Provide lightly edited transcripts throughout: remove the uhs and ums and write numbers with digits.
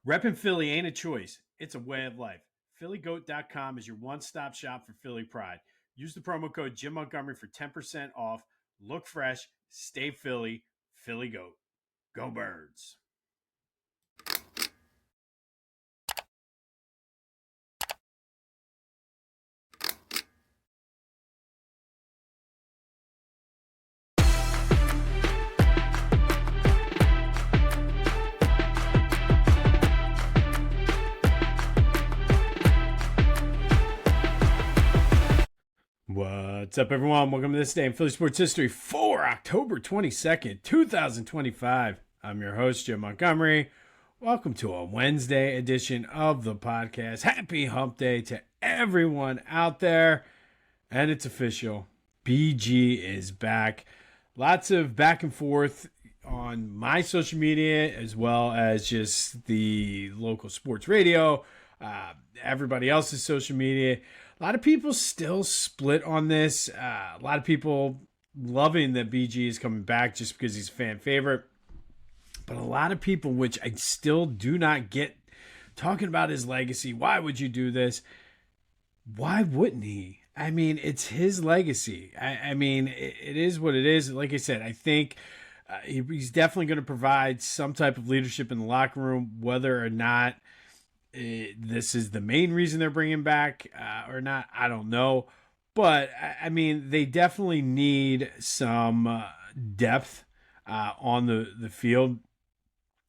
Reppin' Philly ain't a choice, it's a way of life. PhillyGoat.com is your one-stop shop for Philly pride. Use the promo code Jim Montgomery for 10% off. Look fresh, stay Philly, Philly Goat. Go Birds. What's up, everyone? Welcome to this day in Philly sports history for October 22nd, 2025. I'm your host, Jim Montgomery. Welcome to a Wednesday edition of the podcast. Happy hump day to everyone out there. And it's official. BG is back. Lots of back and forth on my social media as well as just the local sports radio, everybody else's social media. A lot of people still split on this. A lot of people loving that BG is coming back just because he's a fan favorite. But a lot of people, which I still do not get, talking about his legacy. Why would you do this? Why wouldn't he? I mean, it's his legacy. I mean, it is what it is. Like I said, I think he's definitely going to provide some type of leadership in the locker room, whether or not this is the main reason they're bringing back or not, I don't know. But, I mean, they definitely need some depth on the field,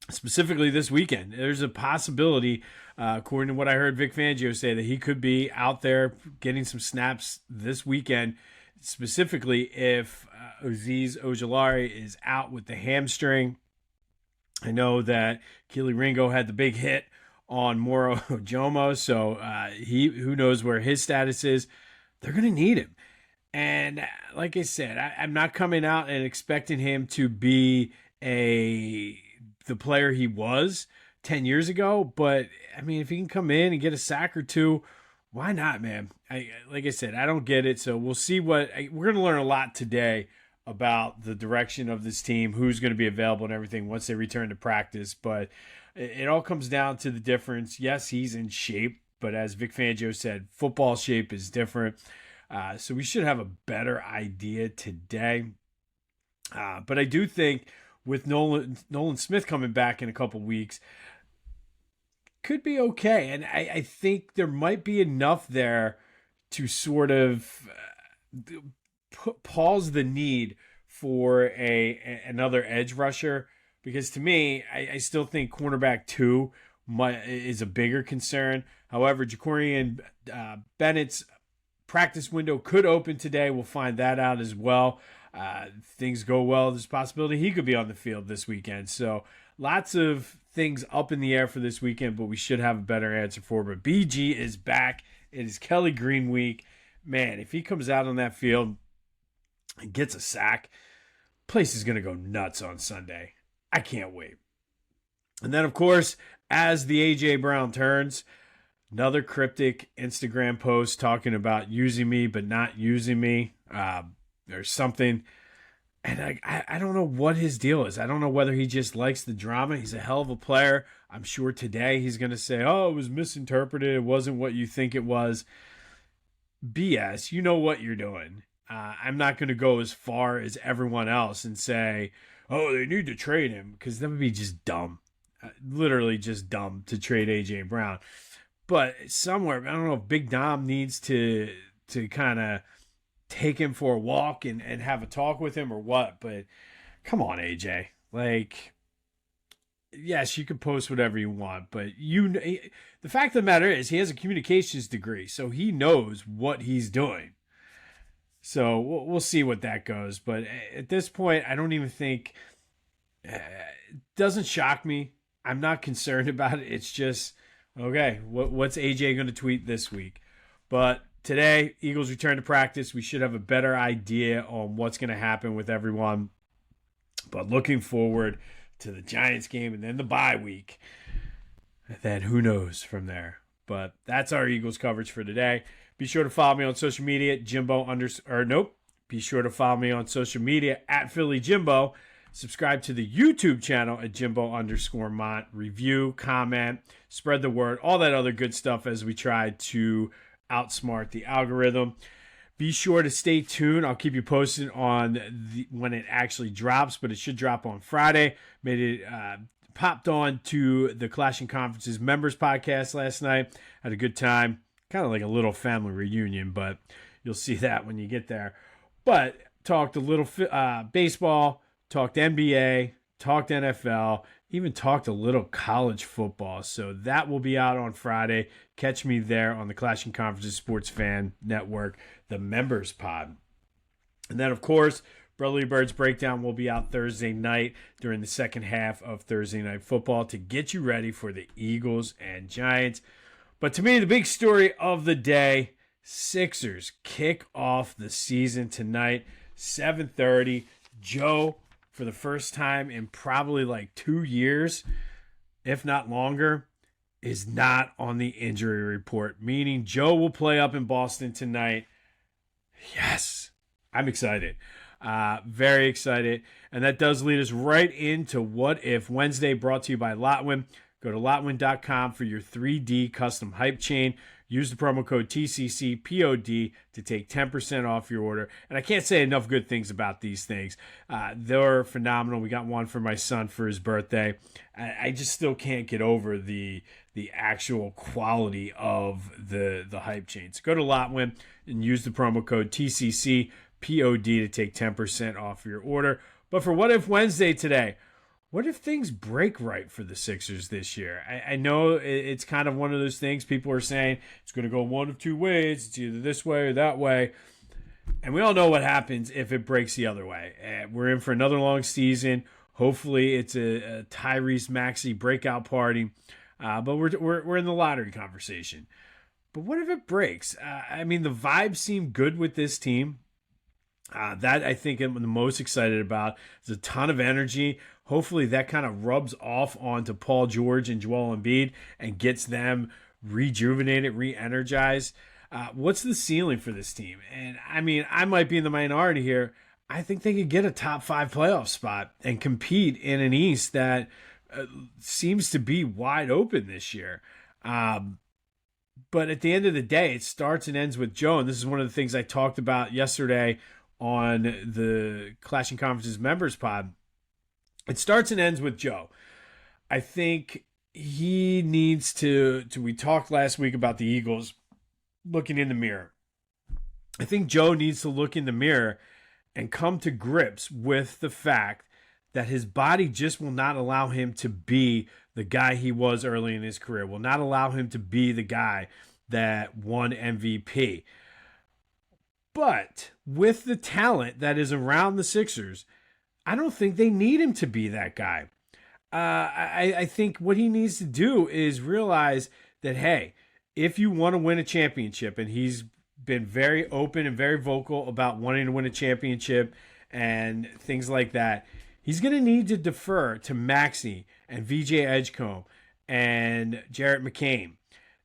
specifically this weekend. There's a possibility, according to what I heard Vic Fangio say, that he could be out there getting some snaps this weekend, specifically if Azeez Ojulari is out with the hamstring. I know that Keely Ringo had the big hit on Moro Jomo, so who knows where his status is. They're going to need him. And like I said, I'm not coming out and expecting him to be the player he was 10 years ago, but I mean, if he can come in and get a sack or two, why not, man? Like I said, I don't get it, so we'll see we're going to learn a lot today about the direction of this team, who's going to be available and everything once they return to practice, but it all comes down to the difference. Yes, he's in shape, but as Vic Fangio said, football shape is different. So we should have a better idea today. But I do think with Nolan Smith coming back in a couple weeks, could be okay. And I think there might be enough there to sort of pause the need for another edge rusher. Because to me, I still think cornerback 2 is a bigger concern. However, Jacorian Bennett's practice window could open today. We'll find that out as well. If things go well, there's a possibility he could be on the field this weekend. So lots of things up in the air for this weekend, but we should have a better answer for it. But BG is back. It is Kelly Green week. Man, if he comes out on that field and gets a sack, place is going to go nuts on Sunday. I can't wait. And then, of course, as the A.J. Brown turns, another cryptic Instagram post talking about using me but not using me. There's something, and I don't know what his deal is. I don't know whether he just likes the drama. He's a hell of a player. I'm sure today he's going to say, oh, it was misinterpreted. It wasn't what you think it was. BS. You know what you're doing. I'm not going to go as far as everyone else and say, oh, they need to trade him, because that would be just dumb. Literally just dumb to trade A.J. Brown. But somewhere, I don't know if Big Dom needs to kind of take him for a walk and have a talk with him or what. But come on, A.J. Like, yes, you can post whatever you want, but the fact of the matter is he has a communications degree, so he knows what he's doing. So we'll see what that goes. But at this point, I don't even think it doesn't shock me. I'm not concerned about it. It's just, okay, what's AJ going to tweet this week? But today, Eagles return to practice. We should have a better idea on what's going to happen with everyone. But looking forward to the Giants game and then the bye week. Then who knows from there. But that's our Eagles coverage for today. Be sure to follow me on social media, Be sure to follow me on social media at Philly Jimbo. Subscribe to the YouTube channel at Jimbo_Mont. Review, comment, spread the word, all that other good stuff as we try to outsmart the algorithm. Be sure to stay tuned. I'll keep you posted on when it actually drops, but it should drop on Friday. Made it popped on to the Clashing Conferences members podcast last night. Had a good time. Kind of like a little family reunion, but you'll see that when you get there. But talked a little baseball, talked NBA, talked NFL, even talked a little college football. So that will be out on Friday. Catch me there on the Clashing Conferences Sports Fan Network, the members pod. And then, of course, Brotherly Birds Breakdown will be out Thursday night during the second half of Thursday Night Football to get you ready for the Eagles and Giants. But to me, the big story of the day, Sixers kick off the season tonight, 7:30. Joe, for the first time in probably like 2 years, if not longer, is not on the injury report, meaning Joe will play up in Boston tonight. Yes, I'm excited. Very excited. And that does lead us right into What If Wednesday, brought to you by Lotwin. Go to lotwin.com for your 3D custom hype chain. Use the promo code TCCPOD to take 10% off your order. And I can't say enough good things about these things. They're phenomenal. We got one for my son for his birthday. I just still can't get over the actual quality of the hype chain. So go to Lotwin and use the promo code TCCPOD to take 10% off your order. But for What If Wednesday today, what if things break right for the Sixers this year? I know it's kind of one of those things people are saying it's going to go one of two ways. It's either this way or that way. And we all know what happens if it breaks the other way. We're in for another long season. Hopefully it's a Tyrese Maxey breakout party. But we're in the lottery conversation. But what if it breaks? I mean, the vibes seem good with this team. That I think I'm the most excited about. There's a ton of energy. Hopefully that kind of rubs off onto Paul George and Joel Embiid and gets them rejuvenated, re-energized. What's the ceiling for this team? And I mean, I might be in the minority here. I think they could get a top 5 playoff spot and compete in an East that seems to be wide open this year. But at the end of the day, it starts and ends with Joe. And this is one of the things I talked about yesterday on the Clashing Conferences members pod. It starts and ends with Joe. I think he needs to we talked last week about the Eagles looking in the mirror. I think Joe needs to look in the mirror and come to grips with the fact that his body just will not allow him to be the guy he was early in his career, will not allow him to be the guy that won MVP. But with the talent that is around the Sixers, I don't think they need him to be that guy. I think what he needs to do is realize that, hey, if you want to win a championship, and he's been very open and very vocal about wanting to win a championship and things like that, he's going to need to defer to Maxey and VJ Edgecombe and Jarrett McCain.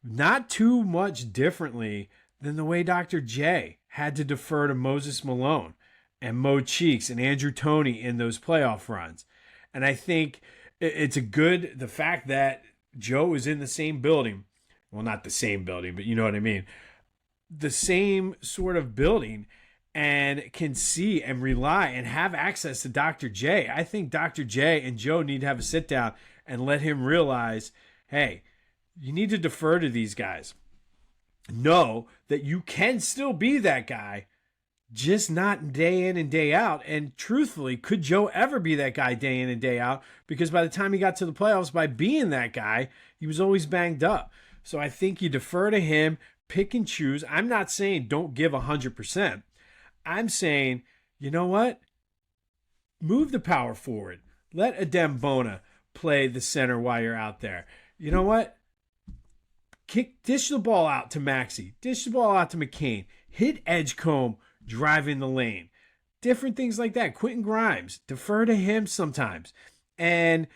Not too much differently than the way Dr. J had to defer to Moses Malone and Mo Cheeks and Andrew Toney in those playoff runs. And I think it's the fact that Joe is in the same building. Well, not the same building, but you know what I mean. The same sort of building, and can see and rely and have access to Dr. J. I think Dr. J and Joe need to have a sit down and let him realize, hey, you need to defer to these guys. Know that you can still be that guy, just not day in and day out. And truthfully, could Joe ever be that guy day in and day out? Because by the time he got to the playoffs, by being that guy, he was always banged up. So I think you defer to him, pick and choose. I'm not saying don't give 100%. I'm saying, you know what? Move the power forward. Let Adem Bona play the center while you're out there. You know what? Dish the ball out to Maxey. Dish the ball out to McCain. Hit Edgecombe driving the lane. Different things like that. Quentin Grimes. Defer to him sometimes. And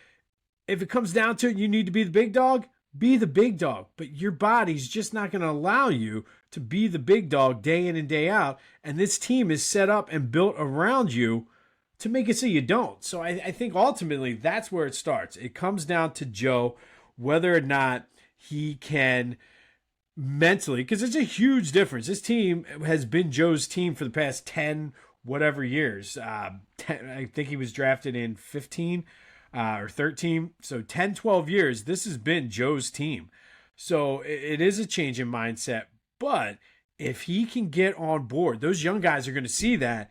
if it comes down to it, you need to be the big dog, be the big dog. But your body's just not going to allow you to be the big dog day in and day out. And this team is set up and built around you to make it so you don't. So I think ultimately that's where it starts. It comes down to Joe, whether or not he can mentally, because it's a huge difference. This team has been Joe's team for the past 10 whatever years. 10, I think he was drafted in 15 or 13. So 10, 12 years, this has been Joe's team. So it is a change in mindset. But if he can get on board, those young guys are going to see that,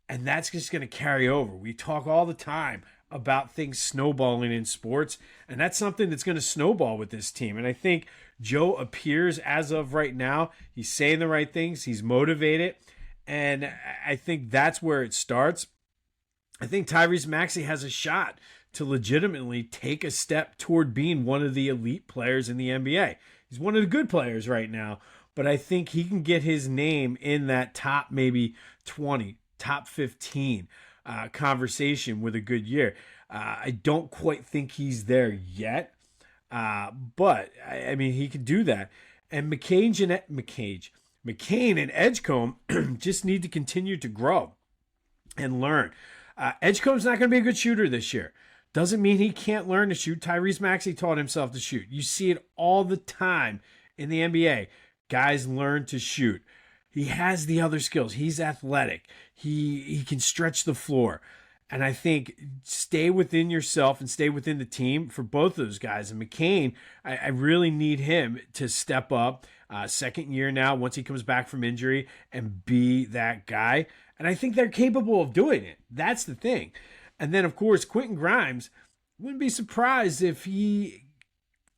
and that's just going to carry over. We talk all the time about things snowballing in sports, and that's something that's going to snowball with this team. And I think Joe appears, as of right now, he's saying the right things, he's motivated, and I think that's where it starts. I think Tyrese Maxey has a shot to legitimately take a step toward being one of the elite players in the NBA. He's one of the good players right now, but I think he can get his name in that top maybe 20, top 15 conversation with a good year. I don't quite think he's there yet, but I mean, he could do that. And McCain and Edgecombe just need to continue to grow and learn. Edgecombe's not going to be a good shooter this year. Doesn't mean he can't learn to shoot. Tyrese Maxey taught himself to shoot. You see it all the time in the NBA. Guys learn to shoot. He has the other skills. He's athletic. He can stretch the floor. And I think stay within yourself and stay within the team for both of those guys. And McCain, I really need him to step up. Second year now, once he comes back from injury, and be that guy. And I think they're capable of doing it. That's the thing. And then, of course, Quentin Grimes, wouldn't be surprised if he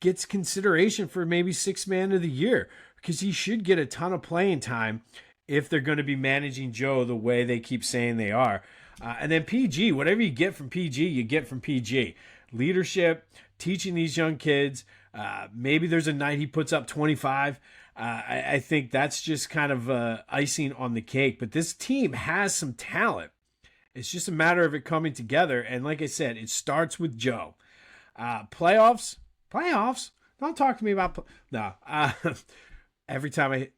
gets consideration for maybe sixth man of the year, because he should get a ton of playing time if they're going to be managing Joe the way they keep saying they are. And then PG, whatever you get from PG, you get from PG. Leadership, teaching these young kids. Maybe there's a night he puts up 25. I think that's just kind of icing on the cake. But this team has some talent. It's just a matter of it coming together. And like I said, it starts with Joe. Playoffs. Don't talk to me about no. Every time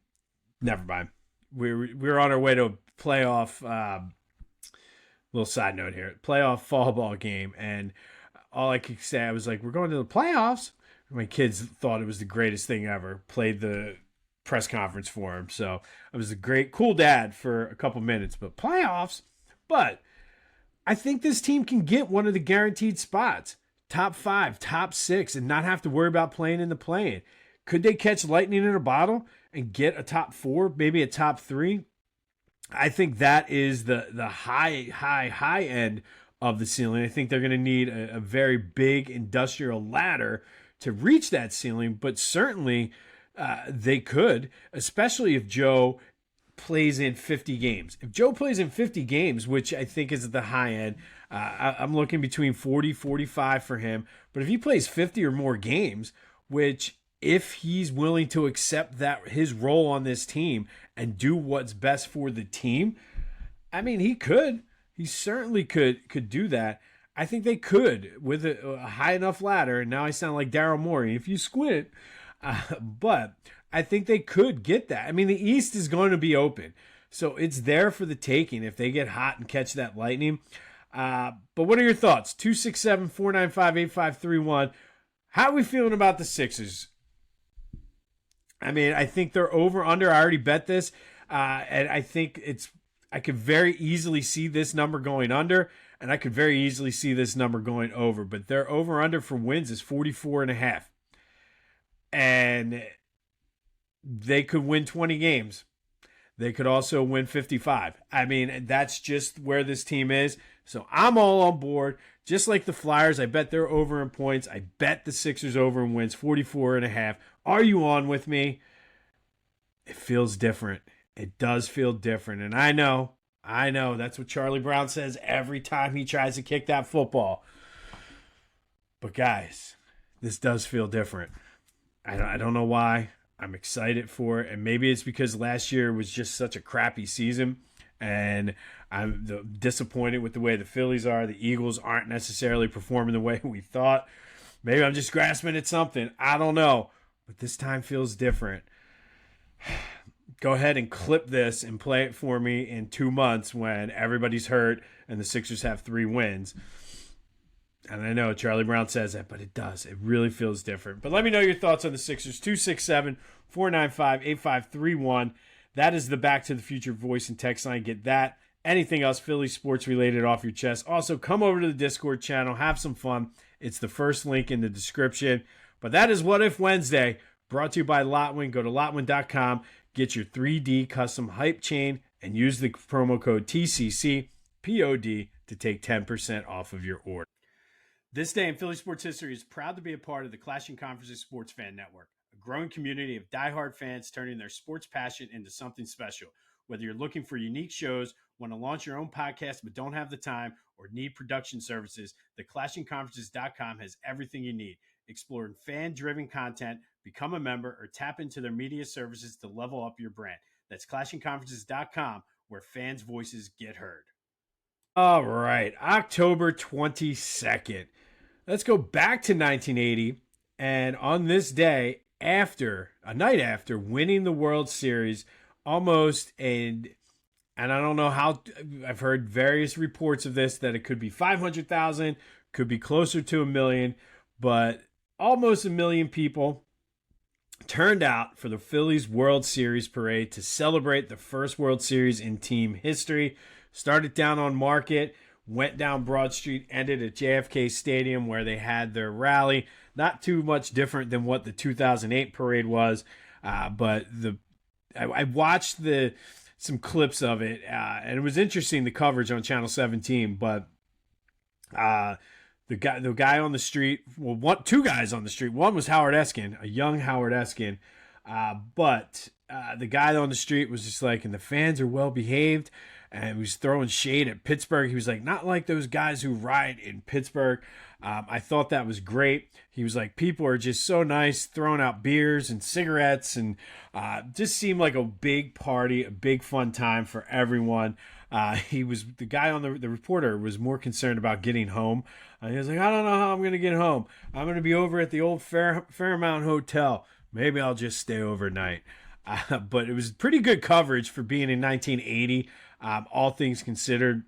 never mind. We're on our way to a playoff. Little side note here: playoff fall ball game, and all I could say, I was like, "We're going to the playoffs." My kids thought it was the greatest thing ever. Played the press conference for him, so I was a great, cool dad for a couple minutes. But playoffs. But I think this team can get one of the guaranteed spots, top 5, top 6, and not have to worry about playing in the play-in. Could they catch lightning in a bottle and get a top 4, maybe a top 3? I think that is the high end of the ceiling. I think they're going to need a very big industrial ladder to reach that ceiling, but certainly they could, especially if Joe plays in 50 games. If Joe plays in 50 games, which I think is at the high end, I'm looking between 40, 45 for him. But if he plays 50 or more games, which if he's willing to accept that his role on this team and do what's best for the team, I mean, he certainly could do that. I think they could with a high enough ladder. And now I sound like Daryl Morey if you squint, but I think they could get that. I mean, the East is going to be open, so it's there for the taking if they get hot and catch that lightning. But what are your thoughts? 267-495-8531. How are we feeling about the Sixers? I mean, I think they're over under. I already bet this, and I think I could very easily see this number going under, and I could very easily see this number going over. But their over under for wins is 44.5, and they could win 20 games. They could also win 55. I mean, that's just where this team is. So I'm all on board. Just like the Flyers, I bet they're over in points. I bet the Sixers over in wins, 44.5. Are you on with me? It feels different. It does feel different. And I know. That's what Charlie Brown says every time he tries to kick that football. But guys, this does feel different. I don't know why. I'm excited for it. And maybe it's because last year was just such a crappy season. And I'm disappointed with the way the Phillies are. The Eagles aren't necessarily performing the way we thought. Maybe I'm just grasping at something. I don't know. But this time feels different. go ahead and clip this and play it for me in 2 months when everybody's hurt and the Sixers have 3 wins. And I know Charlie Brown says that, but it does. It really feels different. But let me know your thoughts on the Sixers. 267-495-8531. That is the Back to the Future voice and text line. Get that. Anything else Philly sports related off your chest. Also, come over to the Discord channel. Have some fun. It's the first link in the description. But that is What If Wednesday, brought to you by Lotwin. Go to lotwin.com. Get your 3D custom hype chain and use the promo code TCCPOD to take 10% off of your order. This day in Philly sports history is proud to be a part of the Clashing Conferences Sports Fan Network, a growing community of diehard fans turning their sports passion into something special. Whether you're looking for unique shows, want to launch your own podcast but don't have the time, or need production services, the ClashingConferences.com has everything you need. Explore fan-driven content, become a member, or tap into their media services to level up your brand. That's ClashingConferences.com, where fans' voices get heard. All right, October 22nd. Let's go back to 1980, and on this day, a night after winning the World Series, and I don't know how, I've heard various reports of this, that it could be 500,000, could be closer to 1 million, but almost 1 million people turned out for the Phillies World Series parade to celebrate the first World Series in team history. Started down on Market, went down Broad Street, ended at JFK Stadium where they had their rally. Not too much different than what the 2008 parade was, but I watched some clips of it, and it was interesting, the coverage on Channel 17. But the guy on the street, two guys on the street. One was Howard Eskin, a young Howard Eskin, but the guy on the street was just like, and the fans are well behaved. And he was throwing shade at Pittsburgh. He was like, not like those guys who ride in Pittsburgh. I thought that was great. He was like, people are just so nice, throwing out beers and cigarettes, and just seemed like a big party, a big fun time for everyone. The guy on the reporter was more concerned about getting home. He was like, I don't know how I'm going to get home. I'm going to be over at the old Fairmount Hotel. Maybe I'll just stay overnight. But it was pretty good coverage for being in 1980. All things considered.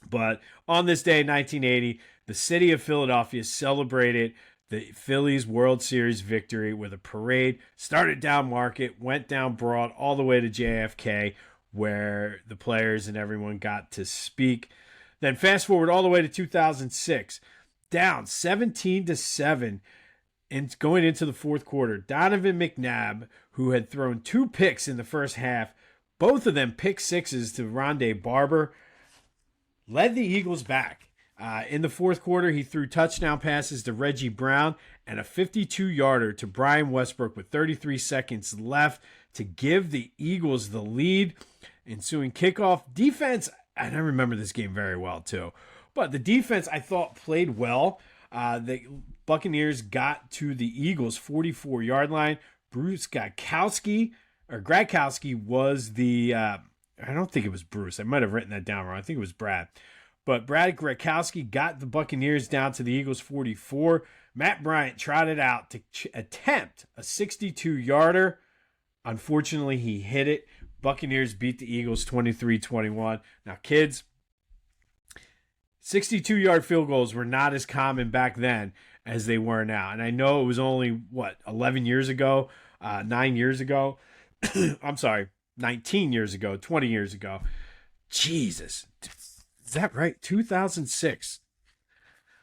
But on this day, 1980, the city of Philadelphia celebrated the Phillies World Series victory with a parade. Started down Market, went down Broad, all the way to JFK, where the players and everyone got to speak. Then fast forward all the way to 2006, down 17-7, and going into the fourth quarter. Donovan McNabb, who had thrown 2 picks in the first half, both of them pick sixes to Rondé Barber, led the Eagles back. In the fourth quarter, he threw touchdown passes to Reggie Brown and a 52-yarder to Brian Westbrook with 33 seconds left to give the Eagles the lead. Ensuing kickoff. Defense, and I remember this game very well too, but the defense I thought played well. The Buccaneers got to the Eagles' 44-yard line. Bruce Gradkowski was the, I don't think it was Bruce. I might have written that down wrong. I think it was Brad. But Brad Gradkowski got the Buccaneers down to the Eagles' 44. Matt Bryant trotted out to attempt a 62-yarder. Unfortunately, he hit it. Buccaneers beat the Eagles 23-21. Now, kids, 62-yard field goals were not as common back then as they were now. And I know it was only, 11 years ago, 9 years ago. I'm sorry, 19 years ago, 20 years ago. Jesus. Is that right? 2006.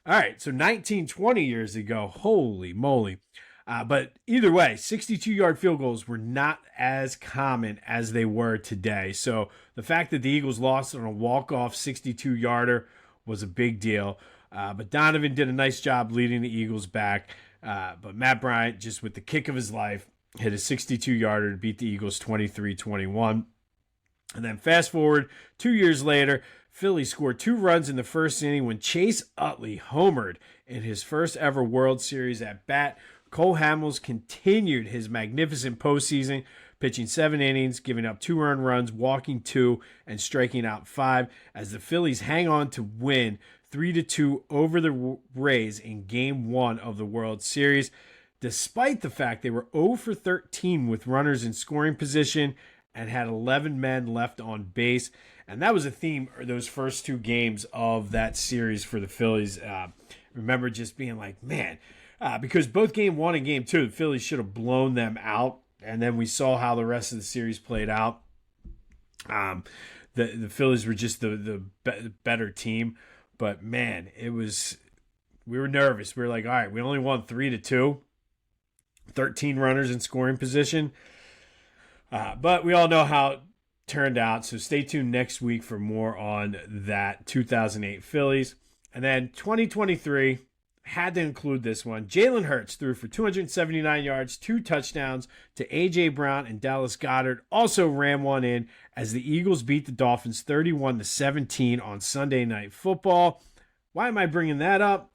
All right, so 20 years ago. Holy moly. But either way, 62-yard field goals were not as common as they were today. So the fact that the Eagles lost on a walk-off 62-yarder was a big deal. But Donovan did a nice job leading the Eagles back. But Matt Bryant, just with the kick of his life, hit a 62-yarder to beat the Eagles 23-21. And then fast forward 2 years later, Philly scored 2 runs in the first inning when Chase Utley homered in his first ever World Series at bat. Cole Hamels continued his magnificent postseason, pitching 7 innings, giving up 2 earned runs, walking 2, and striking out 5 as the Phillies hang on to win 3-2 over the Rays in Game 1 of the World Series. Despite the fact they were 0 for 13 with runners in scoring position and had 11 men left on base. And that was a theme those first two games of that series for the Phillies. Remember just being like, man, because both game one and game two, the Phillies should have blown them out. And then we saw how the rest of the series played out. The Phillies were just the better team. But, man, we were nervous. We were like, all right, we only won 3-2. 13 runners in scoring position. But we all know how it turned out. So stay tuned next week for more on that 2008 Phillies. And then 2023, had to include this one. Jalen Hurts threw for 279 yards, 2 touchdowns to A.J. Brown and Dallas Goedert. Also ran one in as the Eagles beat the Dolphins 31-17 on Sunday Night Football. Why am I bringing that up?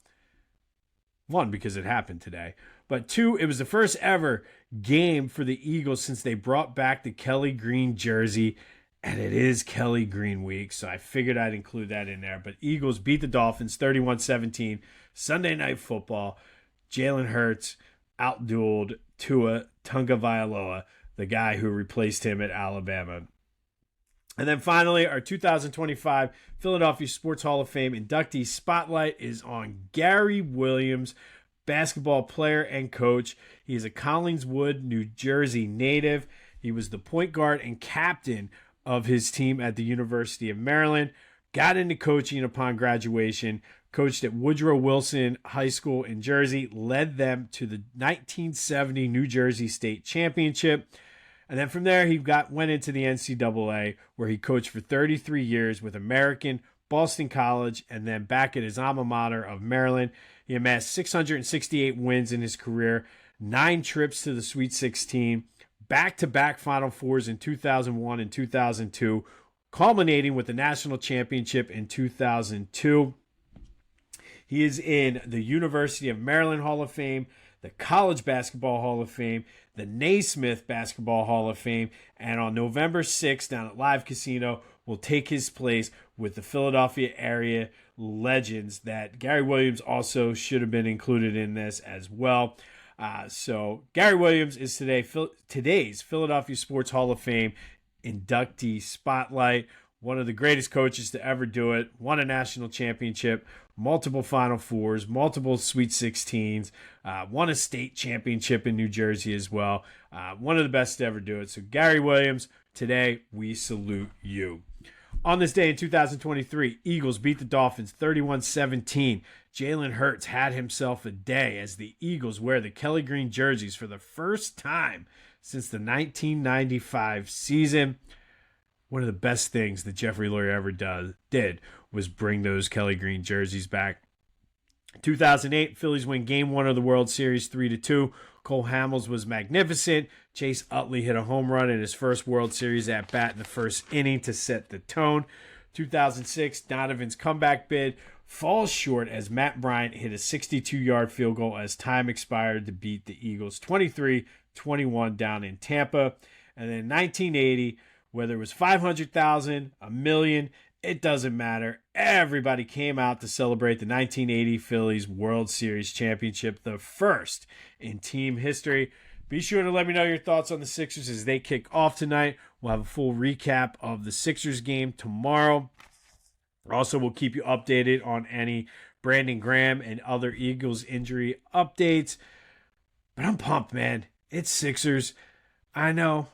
1, because it happened today. But 2, it was the first ever game for the Eagles since they brought back the Kelly Green jersey. And it is Kelly Green week, so I figured I'd include that in there. But Eagles beat the Dolphins 31-17. Sunday Night Football. Jalen Hurts outdueled Tua Tagovailoa, the guy who replaced him at Alabama. And then finally, our 2025 Philadelphia Sports Hall of Fame inductee spotlight is on Gary Williams, basketball player and coach. He is a Collingswood, New Jersey native. He was the point guard and captain of his team at the University of Maryland. Got into coaching upon graduation, coached at Woodrow Wilson High School in Jersey, led them to the 1970 New Jersey State Championship. And then from there, he went into the NCAA, where he coached for 33 years with American, Boston College, and then back at his alma mater of Maryland. He amassed 668 wins in his career, 9 trips to the Sweet 16, back-to-back Final Fours in 2001 and 2002, culminating with the national championship in 2002. He is in the University of Maryland Hall of Fame, the College Basketball Hall of Fame, the Naismith Basketball Hall of Fame, and on November 6th down at Live Casino will take his place with the Philadelphia area legends that Gary Williams also should have been included in this as well. So Gary Williams is today's Philadelphia Sports Hall of Fame inductee spotlight. One of the greatest coaches to ever do it. Won a national championship, multiple Final Fours, multiple Sweet 16s, won a state championship in New Jersey as well. One of the best to ever do it. So Gary Williams, today we salute you. On this day in 2023, Eagles beat the Dolphins 31-17. Jalen Hurts had himself a day as the Eagles wear the Kelly Green jerseys for the first time since the 1995 season. One of the best things that Jeffrey Lurie ever did was bring those Kelly Green jerseys back. 2008, Phillies win Game 1 of the World Series 3-2. Cole Hamels was magnificent. Chase Utley hit a home run in his first World Series at bat in the first inning to set the tone. 2006, Donovan's comeback bid falls short as Matt Bryant hit a 62-yard field goal as time expired to beat the Eagles 23-21 down in Tampa. And then 1980, whether it was 500,000, a million, it doesn't matter. Everybody came out to celebrate the 1980 Phillies World Series championship, the first in team history. Be sure to let me know your thoughts on the Sixers as they kick off tonight. We'll have a full recap of the Sixers game tomorrow. Also, we'll keep you updated on any Brandon Graham and other Eagles injury updates. But I'm pumped, man. It's Sixers. I know.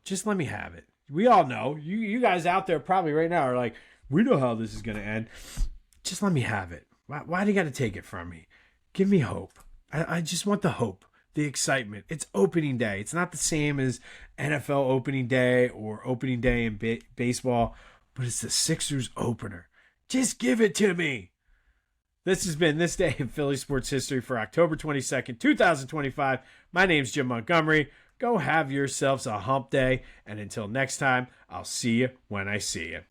Just let me have it. We all know. You guys out there probably right now are like, we know how this is going to end. Just let me have it. Why do you got to take it from me? Give me hope. I just want the hope, the excitement. It's opening day. It's not the same as NFL opening day or opening day in baseball, but it's the Sixers opener. Just give it to me. This has been This Day in Philly Sports History for October 22nd, 2025. My name's Jim Montgomery. Go have yourselves a hump day, and until next time, I'll see you when I see you.